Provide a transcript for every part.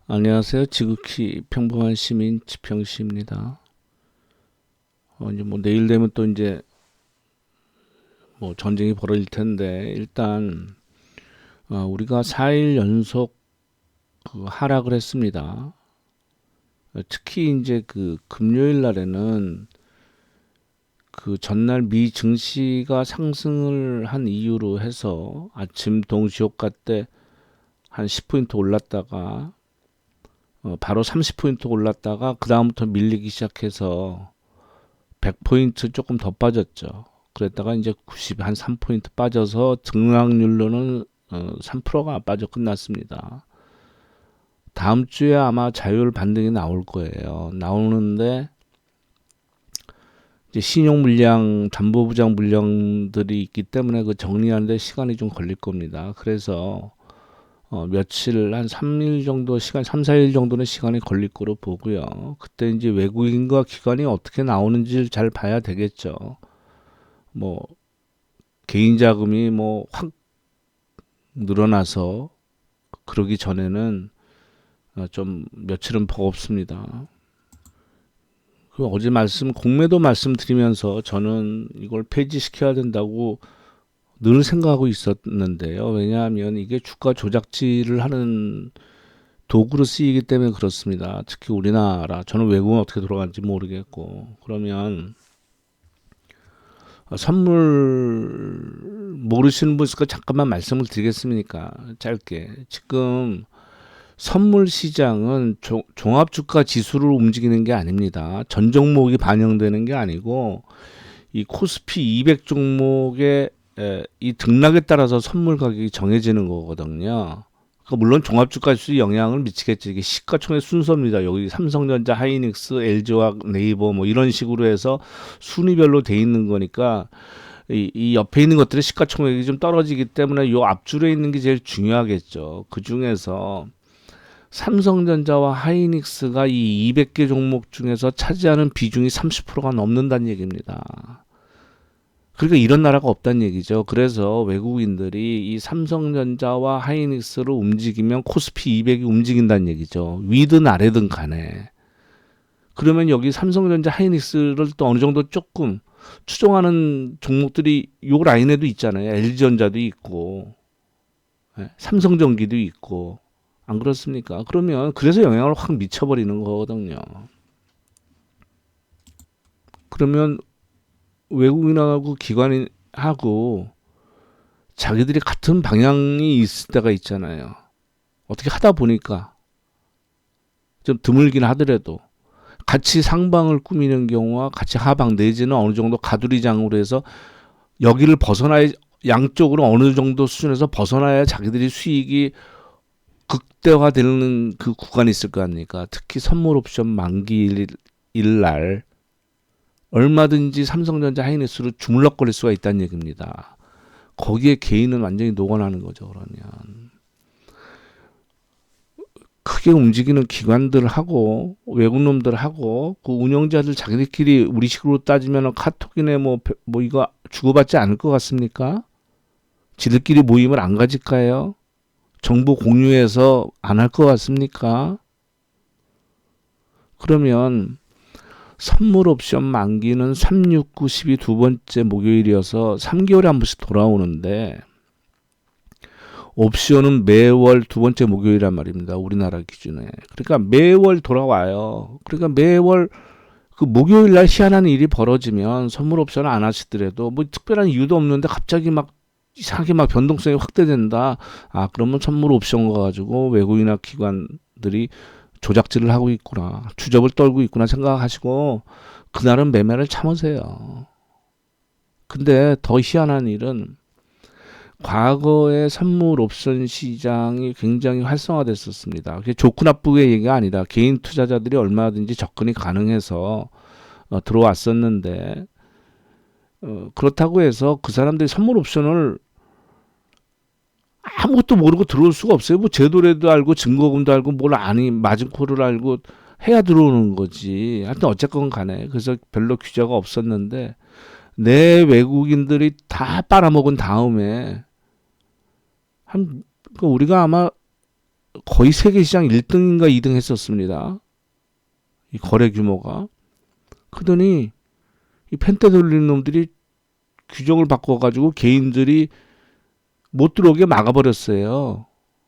안녕하세요. 지극히 평범한 시민 지평시입니다. 이제 뭐 내일 되면 또 이제 뭐 전쟁이 벌어질 텐데 일단 우리가 4일 연속 그 하락을 했습니다. 특히 이제 그 금요일 날에는 그 전날 미 증시가 상승을 한 이유로 해서 아침 동시효과 때 한 10포인트 올랐다가 바로 30포인트 올랐다가 그 다음부터 밀리기 시작해서 100포인트 조금 더 빠졌죠. 그랬다가 이제 90, 한 3포인트 빠져서 등락률로는 3%가 빠져 끝났습니다. 다음 주에 아마 자율 반등이 나올 거예요. 나오는데 이제 신용 물량, 담보부장 물량들이 있기 때문에 그 정리하는데 시간이 좀 걸릴 겁니다. 그래서 며칠 한 3일 정도 시간, 3, 4일 정도는 시간이 걸릴 거로 보고요. 그때 이제 외국인과 기관이 어떻게 나오는지를 잘 봐야 되겠죠. 뭐 개인 자금이 뭐 확 늘어나서 그러기 전에는 좀 며칠은 버겁습니다. 그 어제 공매도 말씀드리면서 저는 이걸 폐지시켜야 된다고 늘 생각하고 있었는데요. 왜냐하면 이게 주가 조작질을 하는 도구로 쓰이기 때문에 그렇습니다. 특히 우리나라, 저는 외국은 어떻게 돌아가는지 모르겠고, 그러면 선물 모르시는 분 있을까 잠깐만 말씀을 드리겠습니까? 짧게. 지금 선물 시장은 종합주가 지수를 움직이는 게 아닙니다. 전 종목이 반영되는 게 아니고 이 코스피 200 종목의 이 등락에 따라서 선물 가격이 정해지는 거거든요. 그러니까 물론 종합주가 지수에 영향을 미치겠지. 이게 시가총액 순서입니다. 여기 삼성전자, 하이닉스, LG화학, 네이버 뭐 이런 식으로 해서 순위별로 돼 있는 거니까 이 옆에 있는 것들의 시가총액이 좀 떨어지기 때문에 요 앞줄에 있는 게 제일 중요하겠죠. 그 중에서 삼성전자와 하이닉스가 이 200개 종목 중에서 차지하는 비중이 30%가 넘는다는 얘기입니다. 그러니까 이런 나라가 없다는 얘기죠. 그래서 외국인들이 이 삼성전자와 하이닉스를 움직이면 코스피 200이 움직인다는 얘기죠. 위든 아래든 간에. 그러면 여기 삼성전자, 하이닉스를 또 어느 정도 조금 추종하는 종목들이 요 라인에도 있잖아요. LG전자도 있고, 삼성전기도 있고, 안 그렇습니까? 그러면 그래서 영향을 확 미쳐버리는 거거든요. 그러면 외국인하고 기관하고 자기들이 같은 방향이 있을 때가 있잖아요. 어떻게 하다 보니까 좀 드물긴 하더라도 같이 상방을 꾸미는 경우와 같이 하방 내지는 어느 정도 가두리장으로 해서 여기를 벗어나야 양쪽으로 어느 정도 수준에서 벗어나야 자기들이 수익이 극대화되는 그 구간이 있을 거 아닙니까? 특히 선물 옵션 만기일 날 얼마든지 삼성전자 하이닉스로 주물럭거릴 수가 있다는 얘기입니다. 거기에 개인은 완전히 녹아나는 거죠. 그러면 크게 움직이는 기관들하고 외국 놈들하고 그 운영자들 자기들끼리 우리식으로 따지면 카톡이네 뭐 이거 주고받지 않을 것 같습니까? 지들끼리 모임을 안 가질까요? 정보 공유해서 안 할 것 같습니까? 그러면 선물 옵션 만기는 3, 6, 9, 10이 두 번째 목요일이어서 3개월에 한 번씩 돌아오는데 옵션은 매월 두 번째 목요일이란 말입니다. 우리나라 기준에. 그러니까 매월 돌아와요. 그러니까 매월 그 목요일 날 희한한 일이 벌어지면 선물 옵션을 안 하시더라도 뭐 특별한 이유도 없는데 갑자기 막 이상하게 막 변동성이 확대된다. 아, 그러면 선물 옵션 가지고 외국인이나 기관들이 조작질을 하고 있구나. 주접을 떨고 있구나 생각하시고 그날은 매매를 참으세요. 근데 더 희한한 일은 과거에 선물 옵션 시장이 굉장히 활성화됐었습니다. 그게 좋고 나쁘게 얘기가 아니라 개인 투자자들이 얼마든지 접근이 가능해서 들어왔었는데 그렇다고 해서 그 사람들이 선물 옵션을 아무것도 모르고 들어올 수가 없어요. 뭐 제도라도 알고 증거금도 알고 뭘 아니 마진콜을 알고 해야 들어오는 거지. 하여튼 어쨌건 간에 그래서 별로 규제가 없었는데 내 외국인들이 다 빨아먹은 다음에 한 그러니까 우리가 아마 거의 세계 시장 1등인가 2등 했었습니다. 이 거래 규모가. 그러더니 이 펜테 돌리는 놈들이 규정을 바꿔가지고 개인들이 못 들어오게 막아버렸어요.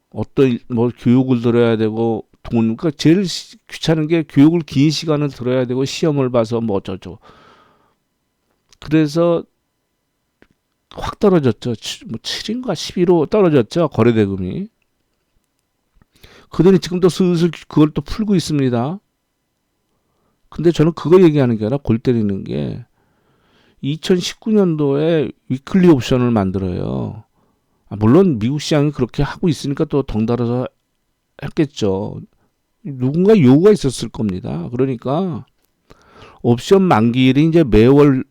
어떤 뭐 교육을 들어야 되고 돈, 그러니까 제일 귀찮은 게 교육을 긴 시간을 들어야 되고 시험을 봐서 뭐 어쩌고. 그래서 확 떨어졌죠. 뭐 7인가 11로 떨어졌죠. 거래 대금이. 그러더니 지금 또 슬슬 그걸 또 풀고 있습니다. 근데 저는 그거 얘기하는 게 아니라 골 때리는 게 2019년도에 위클리 옵션을 만들어요. 물론 미국 시장이 그렇게 하고 있으니까 또 덩달아서 했겠죠. 누군가 요구가 있었을 겁니다. 그러니까 옵션 만기일이 이제 매월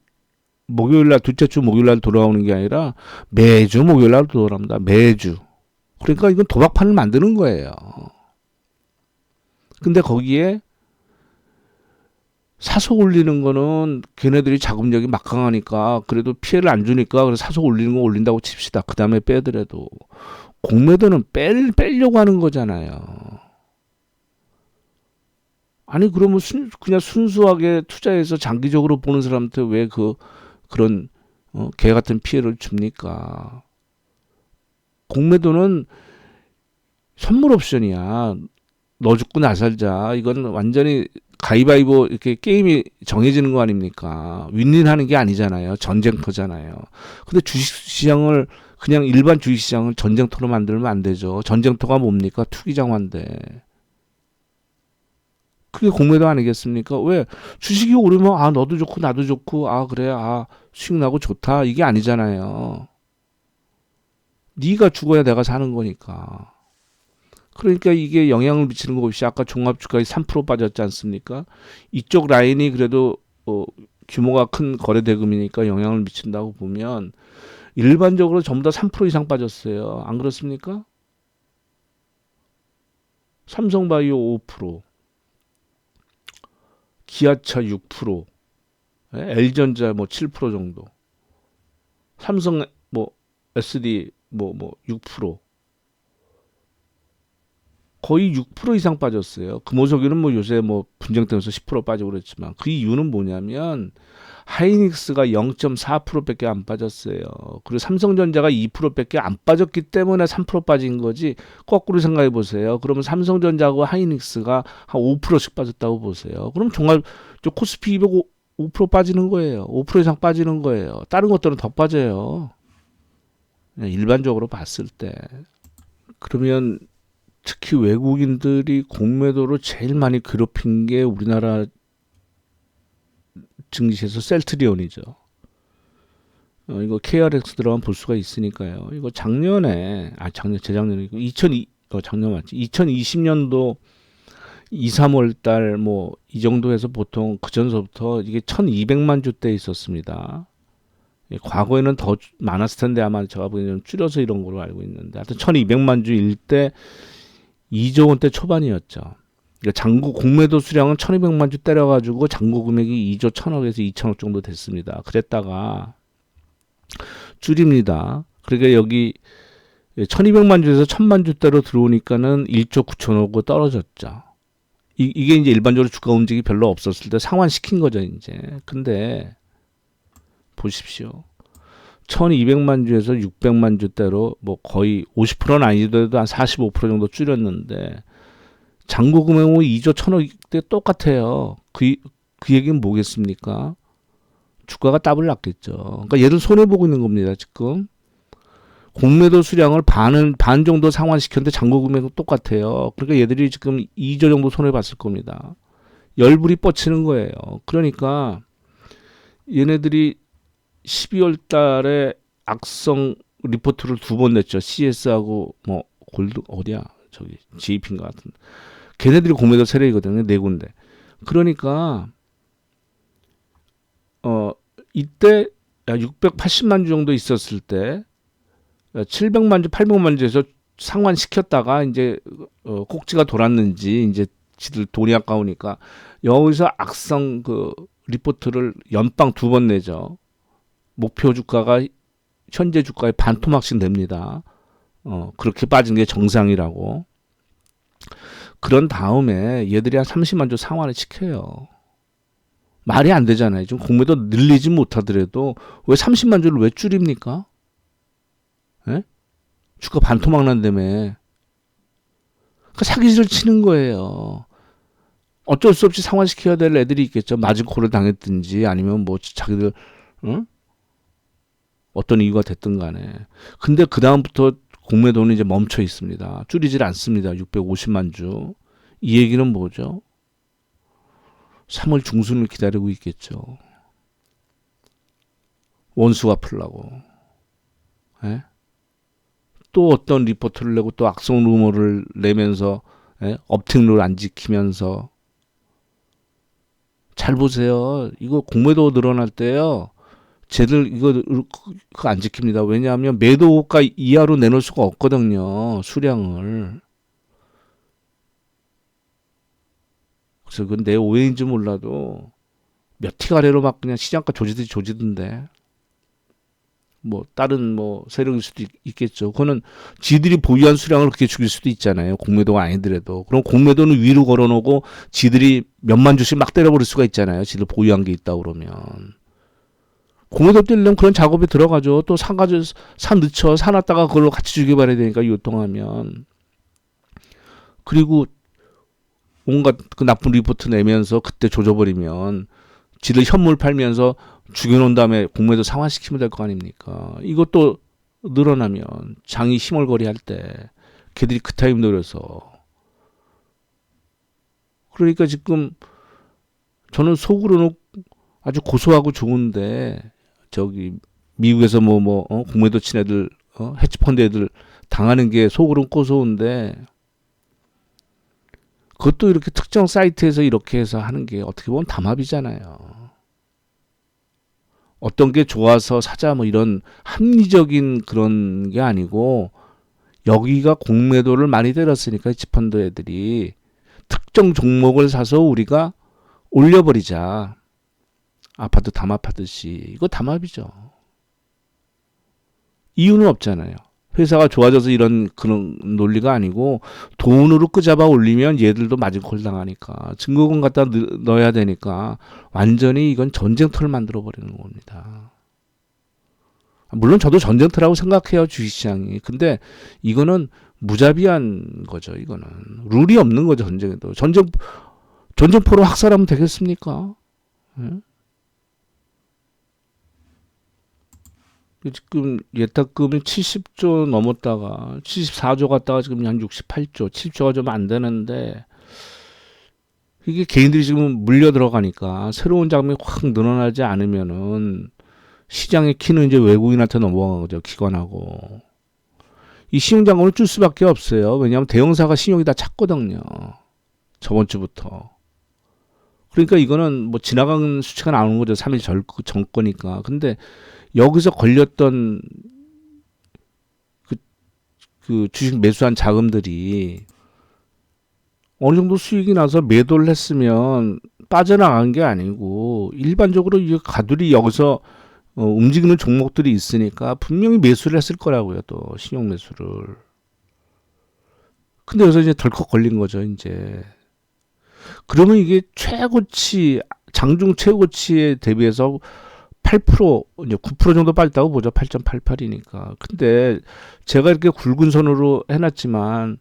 목요일날, 둘째 주 목요일날 돌아오는 게 아니라 매주 목요일날 돌아옵니다. 매주. 그러니까 이건 도박판을 만드는 거예요. 근데 거기에 사속 올리는 거는 걔네들이 자금력이 막강하니까 그래도 피해를 안 주니까 그래서 사속 올리는 거 올린다고 칩시다. 그 다음에 빼더라도 공매도는 빼려고 하는 거잖아요. 아니 그러면 그냥 순수하게 투자해서 장기적으로 보는 사람한테 왜 그런 개 같은 피해를 줍니까? 공매도는 선물 옵션이야. 너 죽고 나 살자. 이건 완전히 가위바위보 이렇게 게임이 정해지는 거 아닙니까? 윈윈하는 게 아니잖아요. 전쟁터잖아요. 근데 주식시장을 그냥 일반 주식시장을 전쟁터로 만들면 안 되죠. 전쟁터가 뭡니까? 투기장화인데. 그게 공매도 아니겠습니까? 왜 주식이 오르면 너도 좋고 나도 좋고 그래 수익 나고 좋다 이게 아니잖아요. 네가 죽어야 내가 사는 거니까. 그러니까 이게 영향을 미치는 거 없이 아까 종합주가에 3% 빠졌지 않습니까? 이쪽 라인이 그래도 규모가 큰 거래 대금이니까 영향을 미친다고 보면 일반적으로 전부 다 3% 이상 빠졌어요. 안 그렇습니까? 삼성바이오 5%, 기아차 6%, L전자 뭐 7% 정도, 삼성 뭐 SD 뭐 6%. 거의 6% 이상 빠졌어요. 금호석유는 뭐 요새 뭐 분쟁 때문에 10% 빠지고 그랬지만 그 이유는 뭐냐면 하이닉스가 0.4%밖에 안 빠졌어요. 그리고 삼성전자가 2%밖에 안 빠졌기 때문에 3% 빠진 거지. 거꾸로 생각해 보세요. 그러면 삼성전자하고 하이닉스가 한 5%씩 빠졌다고 보세요. 그럼 종합 코스피 200 5% 빠지는 거예요. 5% 이상 빠지는 거예요. 다른 것들은 더 빠져요. 일반적으로 봤을 때. 그러면 특히 외국인들이 공매도로 제일 많이 괴롭힌 게 우리나라 증시에서 셀트리온이죠. 이거 KRX 들어가면 볼 수가 있으니까요. 이거 재작년이고 작년 맞지? 2020년도 2, 3월 달 뭐 이 정도에서 보통 그 전서부터 이게 1200만 주대 있었습니다. 과거에는 더 많았을 텐데 아마 제가 보기에는 좀 줄여서 이런 걸로 알고 있는데 하여튼 1200만 주일 때 2조 원대 초반이었죠. 그러니까 장고 공매도 수량은 1200만 주 때려가지고 장고 금액이 2조 1000억에서 2000억 정도 됐습니다. 그랬다가 줄입니다. 그러니까 여기 1200만 주에서 1000만 주대로 들어오니까는 1조 9천억으로 떨어졌죠. 이게 이제 일반적으로 주가 움직임이 별로 없었을 때 상환시킨 거죠, 이제. 근데 보십시오. 1200만 주에서 600만 주대로 뭐 거의 50%는 아니더라도 한 45% 정도 줄였는데 잔고 금액은 2조 1000억 똑같아요. 그 얘기는 뭐겠습니까? 주가가 더블 났겠죠. 그러니까 얘들 손해보고 있는 겁니다, 지금. 공매도 수량을 반 정도 상환시켰는데 잔고 금액은 똑같아요. 그러니까 얘들이 지금 2조 정도 손해봤을 겁니다. 열불이 뻗치는 거예요. 그러니까 얘네들이 12월 달에 악성 리포트를 2번 냈죠. CS하고 뭐 골드 어디야? 저기 JP인가 같은. 걔네들이 공매도 세력이거든요. 네 군데. 그러니까 이때 680만 주 정도 있었을 때 700만 주, 800만 주에서 상환시켰다가 이제 꼭지가 돌았는지 이제 지들 돈이 아까우니까 여기서 악성 리포트를 연방 2번 내죠. 목표 주가가 현재 주가의 반토막씩 냅니다. 그렇게 빠진 게 정상이라고. 그런 다음에 얘들이 한 30만 주 상환을 시켜요. 말이 안 되잖아요. 좀 공매도 늘리지 못하더라도 왜 30만 주를 왜 줄입니까? 예? 주가 반토막 난다며. 그러니까 사기를 치는 거예요. 어쩔 수 없이 상환시켜야 될 애들이 있겠죠. 마진콜을 당했든지 아니면 뭐 자기들 응? 어떤 이유가 됐든 간에. 근데 그 다음부터 공매도는 이제 멈춰 있습니다. 줄이질 않습니다. 650만 주. 이 얘기는 뭐죠? 3월 중순을 기다리고 있겠죠. 원수가 풀라고. 예? 또 어떤 리포트를 내고 또 악성 루머를 내면서 업팅룰 안 지키면서 잘 보세요. 이거 공매도 늘어날 때요. 쟤들 이거 그거 안 지킵니다. 왜냐하면 매도가 이하로 내놓을 수가 없거든요. 수량을. 그래서 그건 내 오해인지 몰라도 몇 티 가래로 막 그냥 시장가 조지듯이 조지던데. 뭐 다른 뭐 세력일 수도 있겠죠. 그거는 지들이 보유한 수량을 그렇게 죽일 수도 있잖아요. 공매도가 아니더라도. 그럼 공매도는 위로 걸어놓고 지들이 몇만 주씩 막 때려버릴 수가 있잖아요. 지들 보유한 게 있다 그러면. 공매도 때리려면 그런 작업에 들어가죠. 또 사가지고 사 늦춰 사놨다가 그걸로 같이 죽여버려야 되니까 유통하면. 그리고 온갖 그 나쁜 리포트 내면서 그때 조져버리면 지들 현물 팔면서 죽여놓은 다음에 공매도 상환시키면 될 거 아닙니까? 이것도 늘어나면 장이 희멀거리 할 때 걔들이 그 타임 노려서. 그러니까 지금 저는 속으로는 아주 고소하고 좋은데 저기 미국에서 공매도 친 애들 헤지펀드 애들 당하는 게 속으로는 고소한데 그것도 이렇게 특정 사이트에서 이렇게 해서 하는 게 어떻게 보면 담합이잖아요. 어떤 게 좋아서 사자 뭐 이런 합리적인 그런 게 아니고 여기가 공매도를 많이 때렸으니까 헤지펀드 애들이 특정 종목을 사서 우리가 올려버리자. 아파트 담합하듯이. 이거 담합이죠. 이유는 없잖아요. 회사가 좋아져서 이런 그런 논리가 아니고 돈으로 끄잡아 올리면 얘들도 마진콜 당하니까 증거금 갖다 넣어야 되니까 완전히 이건 전쟁터를 만들어 버리는 겁니다. 물론 저도 전쟁터라고 생각해요. 주식시장이. 근데 이거는 무자비한 거죠. 이거는 룰이 없는 거죠. 전쟁에도. 전쟁포로 학살하면 되겠습니까? 예? 지금 예탁금이 70조 넘었다가 74조 갔다가 지금 한 68조, 7조가 좀 안 되는데 이게 개인들이 지금 물려 들어가니까 새로운 자금이 확 늘어나지 않으면은 시장의 키는 이제 외국인한테 넘어간 거죠. 기관하고. 이 신용자금을 줄 수밖에 없어요. 왜냐하면 대형사가 신용이 다 찼거든요. 저번 주부터. 그러니까 이거는 뭐 지나간 수치가 나오는 거죠. 3일 전 거니까. 근데 여기서 걸렸던 그 주식 매수한 자금들이 어느 정도 수익이 나서 매도를 했으면 빠져나간 게 아니고 일반적으로 이 가들이 여기서 움직이는 종목들이 있으니까 분명히 매수를 했을 거라고요. 또 신용 매수를. 근데 여기서 이제 덜컥 걸린 거죠. 이제. 그러면 이게 최고치 장중 최고치에 대비해서 8% 이제 9% 정도 빠졌다고 보죠. 8.88이니까. 근데 제가 이렇게 굵은 선으로 해놨지만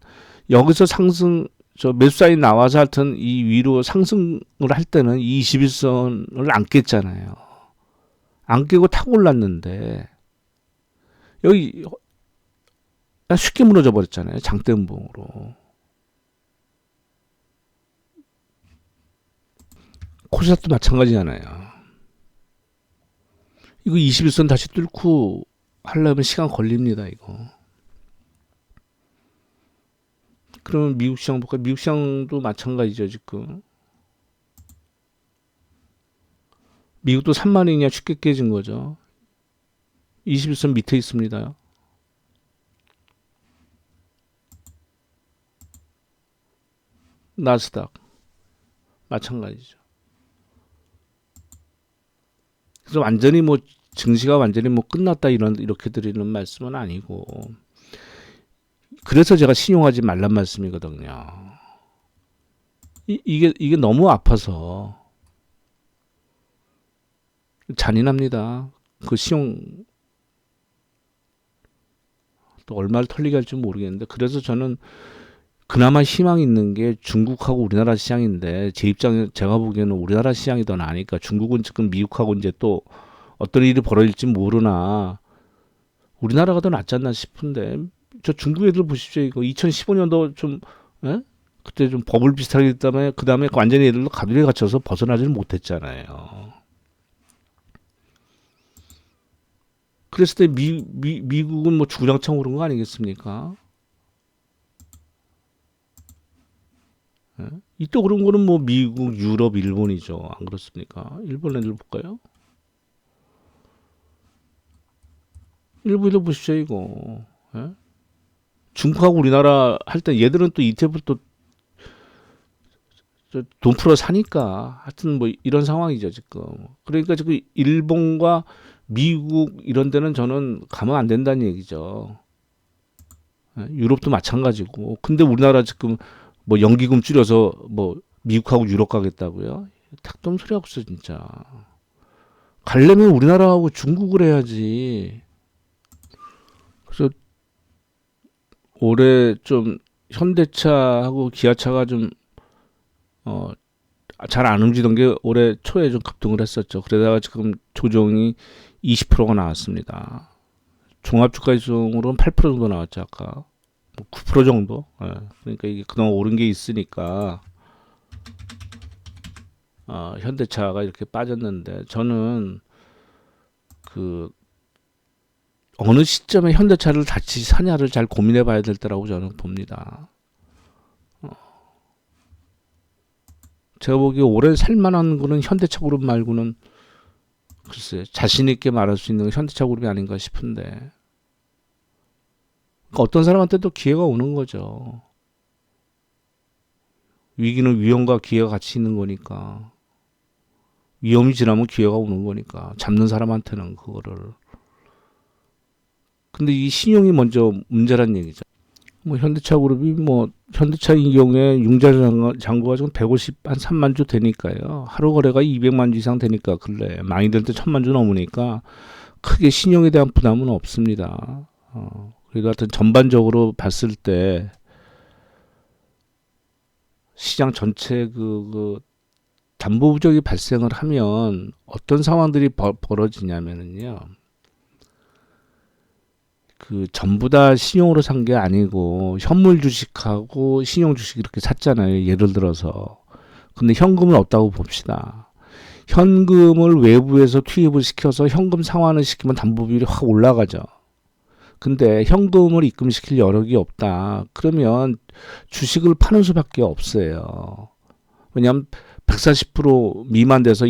여기서 상승 저 매수 사인 나와서 하여튼 이 위로 상승을 할 때는 이 21선을 안 깼잖아요. 안 깨고 타고 올랐는데 여기 쉽게 무너져 버렸잖아요. 장대음봉으로. 코스닥도 마찬가지잖아요. 이거 21선 다시 뚫고 하려면 시간 걸립니다. 이거. 그러면 미국 시장 볼까요? 미국 시장도 마찬가지죠. 지금. 미국도 3만원이냐 쉽게 깨진 거죠. 21선 밑에 있습니다. 나스닥 마찬가지죠. 그래서 완전히 뭐 증시가 완전히 뭐 끝났다 이렇게 드리는 말씀은 아니고 그래서 제가 신용하지 말란 말씀이거든요. 이게 너무 아파서 잔인합니다. 그 시용 또 얼마를 털리게 할지 모르겠는데, 그래서 저는 그나마 희망이 있는 게 중국하고 우리나라 시장인데, 제 입장에 제가 보기에는 우리나라 시장이 더 나으니까, 중국은 지금 미국하고 이제 또 어떤 일이 벌어질지 모르나 우리나라가 더 낫지 않나 싶은데, 저 중국 애들 보십시오. 이거 2015년도 좀, 예? 그때 좀 버블 비슷하게 됐다면 그 다음에 완전히 애들도 가두리에 갇혀서 벗어나지는 못했잖아요. 그랬을 때 미국은 뭐 주구장창 오른 거 아니겠습니까? 예? 이또 그런 거는 뭐 미국, 유럽, 일본이죠. 안 그렇습니까? 일본 애들 볼까요? 일본 애들 보십시오, 이거. 예? 중국하고 우리나라 할 때 얘들은 또 ETF 또 돈 풀어 사니까 하여튼 뭐 이런 상황이죠 지금. 그러니까 지금 일본과 미국 이런 데는 저는 가면 안 된다는 얘기죠. 예? 유럽도 마찬가지고. 근데 우리나라 지금 뭐 연기금 줄여서 뭐 미국하고 유럽 가겠다고요? 택도 소리 없어 진짜. 가려면 우리나라하고 중국을 해야지. 그래서 올해 좀 현대차하고 기아차가 좀 잘 안 움직이던 게 올해 초에 좀 급등을 했었죠. 그러다가 지금 조정이 20%가 나왔습니다. 종합주가지수로는 8% 정도 나왔죠 아까. 뭐 9% 정도. 예. 그러니까 이게 그동안 오른 게 있으니까 현대차가 이렇게 빠졌는데, 저는 그 어느 시점에 현대차를 다시 사냐를 잘 고민해 봐야 될 때라고 저는 봅니다. 제가 보기에 올해 살만한 거는 현대차 그룹 말고는 글쎄 자신 있게 말할 수 있는 건 현대차 그룹이 아닌가 싶은데, 그러니까 어떤 사람한테도 기회가 오는 거죠. 위기는 위험과 기회가 같이 있는 거니까, 위험이 지나면 기회가 오는 거니까, 잡는 사람한테는 그거를. 근데 이 신용이 먼저 문제란 얘기죠. 뭐 현대차 그룹이 뭐 현대차의 경우에 융자 잔고가 지금 150, 한 3만 주 되니까요. 하루 거래가 200만 주 이상 되니까, 근래 많이 될 때 1000만 주 넘으니까 크게 신용에 대한 부담은 없습니다. 그래도 하여튼 전반적으로 봤을 때 시장 전체 그 담보 부족이 발생을 하면 어떤 상황들이 벌어지냐면은요. 그 전부 다 신용으로 산 게 아니고 현물 주식하고 신용 주식 이렇게 샀잖아요. 예를 들어서. 근데 현금은 없다고 봅시다. 현금을 외부에서 투입을 시켜서 현금 상환을 시키면 담보 비율이 확 올라가죠. 근데 현금을 입금시킬 여력이 없다. 그러면 주식을 파는 수밖에 없어요. 왜냐하면 140% 미만 돼서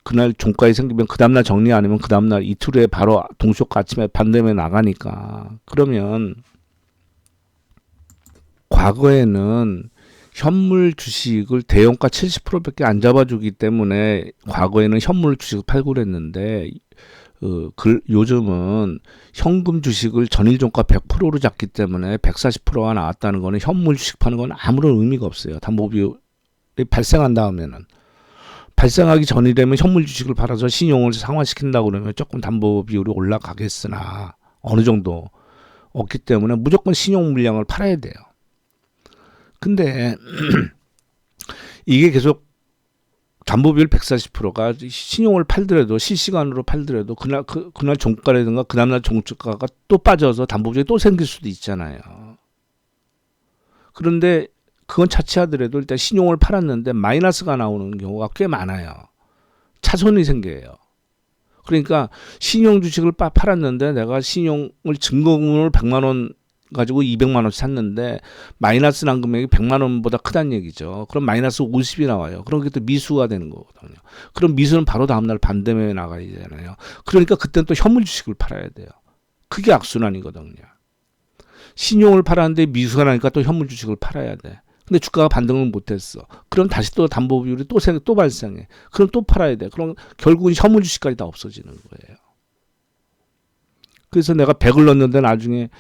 그날 종가에 생기면 그 다음날 정리 안 하면 그 다음날 이틀 후에 바로 동시효과 아침에 반대면 나가니까. 그러면 과거에는 현물 주식을 대형가 70%밖에 안 잡아주기 때문에 과거에는 현물 주식을 팔고 그랬는데, 요즘은 현금 주식을 전일 종가 100%로 잡기 때문에 140%가 나왔다는 거는 현물 주식 파는 건 아무런 의미가 없어요. 담보비율이 발생한 다음에는. 발생하기 전이라면 현물 주식을 팔아서 신용을 상환시킨다고 그러면 조금 담보 비율이 올라가겠으나 어느 정도 없기 때문에 무조건 신용 물량을 팔아야 돼요. 근데 이게 계속 담보 비율 140%가 신용을 팔더라도 실시간으로 팔더라도 그날 종가라든가 그 다음날 종가가 또 빠져서 담보 비율이 또 생길 수도 있잖아요. 그런데 그건 차치하더라도 일단 신용을 팔았는데 마이너스가 나오는 경우가 꽤 많아요. 차손이 생겨요. 그러니까 신용 주식을 팔았는데 내가 신용을 증거금을 100만 원 가지고 200만 원씩 샀는데 마이너스 난 금액이 100만 원보다 크다는 얘기죠. 그럼 마이너스 50이 나와요. 그럼 그게 또 미수가 되는 거거든요. 그럼 미수는 바로 다음날 반대매에 나가야 되잖아요. 그러니까 그때는 또 현물 주식을 팔아야 돼요. 그게 악순환이거든요. 신용을 팔았는데 미수가 나니까 또 현물 주식을 팔아야 돼. 근데 주가가 반등을 못했어. 그럼 다시 또 담보 비율이 또 발생해. 그럼 또 팔아야 돼. 그럼 결국은 현물 주식까지 다 없어지는 거예요. 그래서 내가 100을 넣었는데 나중에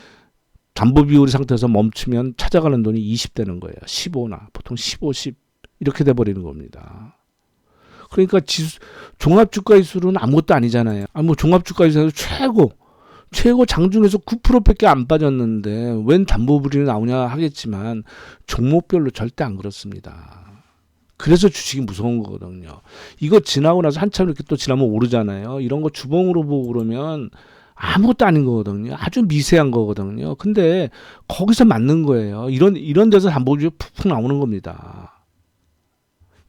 담보 비율 상태에서 멈추면 찾아가는 돈이 20 되는 거예요. 15나 보통 15, 10 이렇게 돼 버리는 겁니다. 그러니까 종합주가지수는 아무것도 아니잖아요. 뭐 종합주가지수에서 최고 장중에서 9%밖에 안 빠졌는데 웬 담보비율이 나오냐 하겠지만 종목별로 절대 안 그렇습니다. 그래서 주식이 무서운 거거든요. 이거 지나고 나서 한참 이렇게 또 지나면 오르잖아요. 이런 거 주봉으로 보고 그러면 아무것도 아닌 거거든요. 아주 미세한 거거든요. 근데 거기서 맞는 거예요. 이런 데서 담보비율이 푹푹 나오는 겁니다.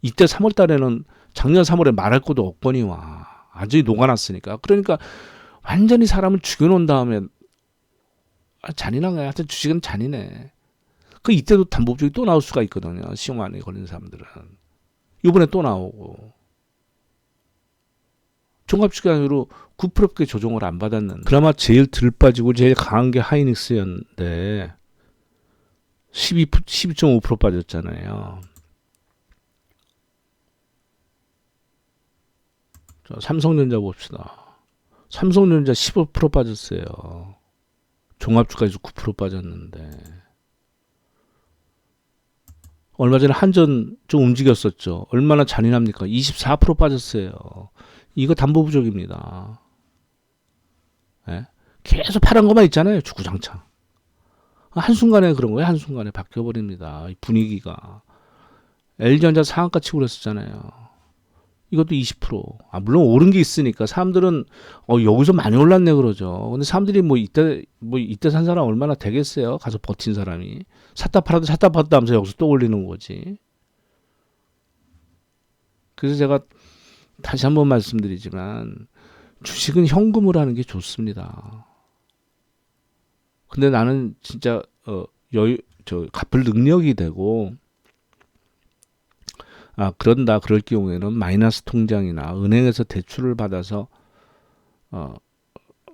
이때 3월 달에는 작년 3월에 말할 것도 없거니와 완전히 녹아났으니까. 그러니까 완전히 사람을 죽여놓은 다음에 잔인한 거야. 하여튼 주식은 잔인해. 이때도 담보비율이 또 나올 수가 있거든요. 시험안에 걸린 사람들은. 이번에 또 나오고. 종합주가로 9%밖에 조정을 안 받았는데 그나마 제일 덜 빠지고 제일 강한 게 하이닉스였는데 12.5% 빠졌잖아요. 삼성전자 봅시다. 삼성전자 15% 빠졌어요. 종합주가에서 9% 빠졌는데 얼마 전에 한전 좀 움직였었죠. 얼마나 잔인합니까? 24% 빠졌어요. 이거 담보 부족입니다. 예? 계속 파란 것만 있잖아요. 주구장창. 한순간에 그런 거예요. 한순간에 바뀌어버립니다. 분위기가. LG전자 상한가 치고 그랬었잖아요. 이것도 20%. 물론 오른 게 있으니까 사람들은 여기서 많이 올랐네 그러죠. 근데 사람들이 이때 산 사람 얼마나 되겠어요? 가서 버틴 사람이. 샀다 팔았다 하면서 여기서 또 올리는 거지. 그래서 제가 다시 한번 말씀드리지만 주식은 현금으로 하는 게 좋습니다. 근데 나는 진짜 갚을 능력이 되고 그럴 경우에는 마이너스 통장이나 은행에서 대출을 받아서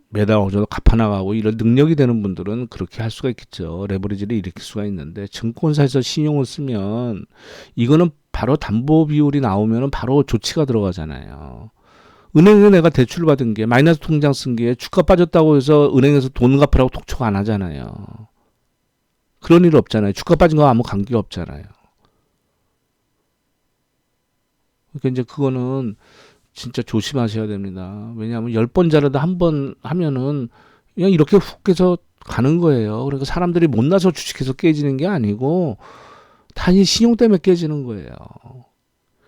매달 어느 정도 갚아나가고 이런 능력이 되는 분들은 그렇게 할 수가 있겠죠. 레버리지를 일으킬 수가 있는데 증권사에서 신용을 쓰면 이거는 바로 담보 비율이 나오면 바로 조치가 들어가잖아요. 은행에 내가 대출 받은 게 마이너스 통장 쓴 게 주가 빠졌다고 해서 은행에서 돈 갚으라고 톡촉 안 하잖아요. 그런 일 없잖아요. 주가 빠진 거 아무 관계가 없잖아요. 그러니까 이제 그거는 진짜 조심하셔야 됩니다. 왜냐하면 10번 잘해도 한 번 하면은 그냥 이렇게 훅 해서 가는 거예요. 그러니까 사람들이 못나서 주식해서 깨지는 게 아니고 단지 신용 때문에 깨지는 거예요.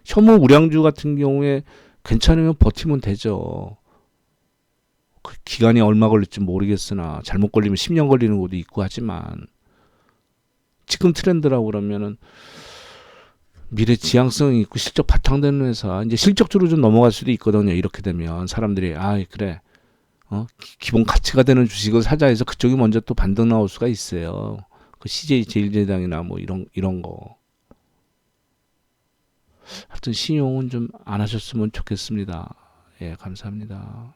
현무 우량주 같은 경우에 괜찮으면 버티면 되죠. 그 기간이 얼마 걸릴지 모르겠으나 잘못 걸리면 10년 걸리는 것도 있고 하지만 지금 트렌드라고 그러면은 미래 지향성이 있고 실적 바탕되는 회사 이제 실적주로 좀 넘어갈 수도 있거든요. 이렇게 되면 사람들이 그래 기본 가치가 되는 주식을 사자 해서 그쪽이 먼저 또 반등 나올 수가 있어요. 그 CJ 제일제당이나 뭐 이런 거. 하여튼 신용은 좀 안 하셨으면 좋겠습니다. 예, 감사합니다.